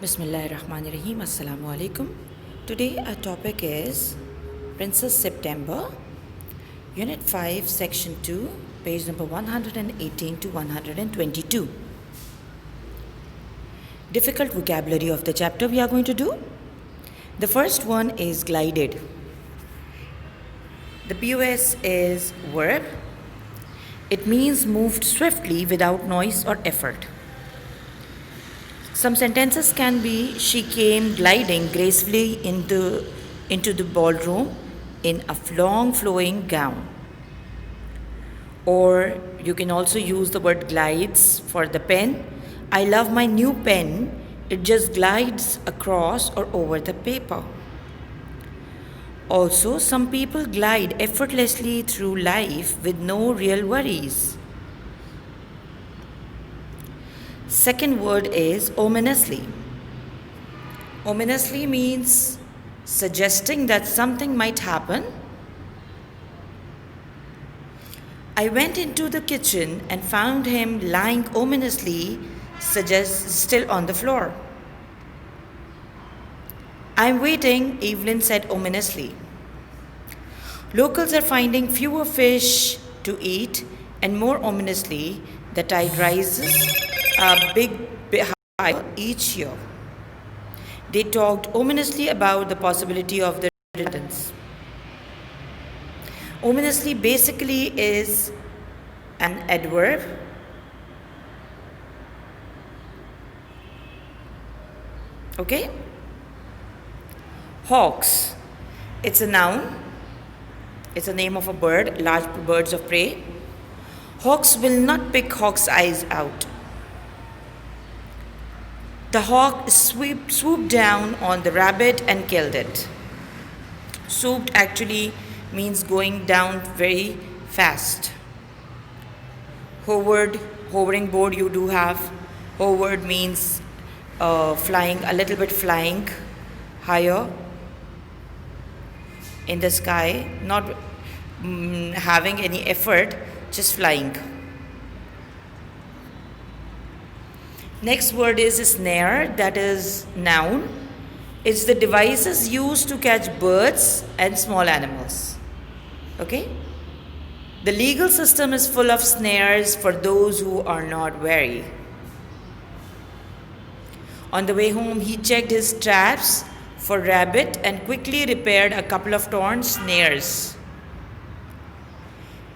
Bismillahirrahmanirrahim. Assalamu alaikum. Today our topic is Princess September, Unit 5, Section 2, page number 118 to 122. Difficult vocabulary of the chapter we are going to do. The first one is glided. The POS is verb. It means moved swiftly without noise or effort. Some sentences can be, she came gliding gracefully into the ballroom in a long flowing gown. Or you can also use the word glides for the pen. I love my new pen. It just glides across or over the paper. Also, some people glide effortlessly through life with no real worries. Second word is ominously. Ominously means suggesting that something might happen. I went into the kitchen and found him lying ominously, still on the floor. I'm waiting, Evelyn said ominously. Locals are finding fewer fish to eat, and more ominously, the tide rises a bit higher each year. They talked ominously about the possibility of the redundance. Ominously basically is an adverb. Okay? Hawks. It's a noun. It's a name of a bird, large birds of prey. Hawks will not pick hawk's eyes out. The hawk swooped down on the rabbit and killed it. Swooped actually means going down very fast. Hovering board you do have. Hovered means flying, a little bit flying higher in the sky, not having any effort, just flying. Next word is snare, that is noun. It's the devices used to catch birds and small animals. Okay? The legal system is full of snares for those who are not wary. On the way home, he checked his traps for rabbit and quickly repaired a couple of torn snares.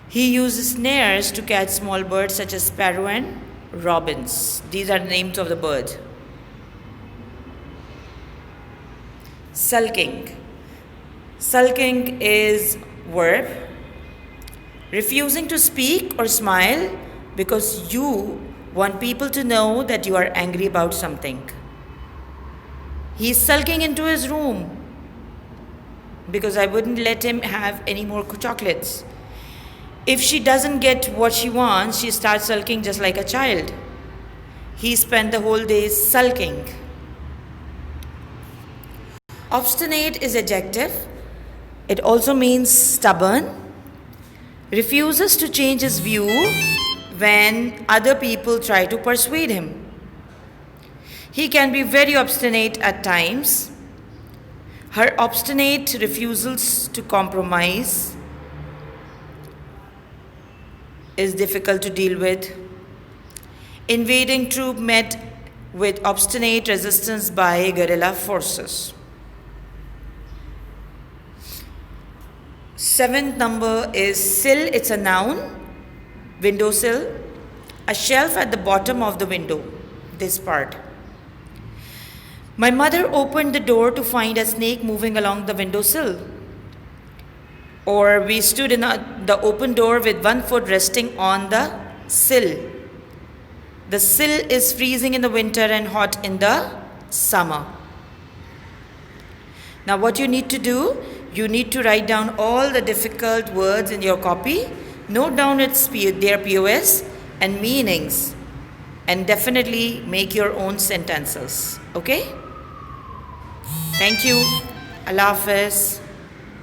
He used snares to catch small birds such as sparrow and robins. These are the names of the bird. Sulking. Sulking is verb. Refusing to speak or smile because you want people to know that you are angry about something. He's sulking into his room because I wouldn't let him have any more chocolates. If she doesn't get what she wants, she starts sulking just like a child. He spent the whole day sulking. Obstinate is adjective. It also means stubborn. Refuses to change his view when other people try to persuade him. He can be very obstinate at times. Her obstinate refusals to compromise is difficult to deal with. Invading troop met with obstinate resistance by guerrilla forces. Seventh number is sill. It's a noun. Windowsill. A shelf at the bottom of the window. This part. My mother opened the door to find a snake moving along the windowsill. Or we stood in the open door with one foot resting on the sill. The sill is freezing in the winter and hot in the summer. Now what you need to do, you need to write down all the difficult words in your copy, note down their POS and meanings, and definitely make your own sentences. Okay? Thank you. Allah Hafiz.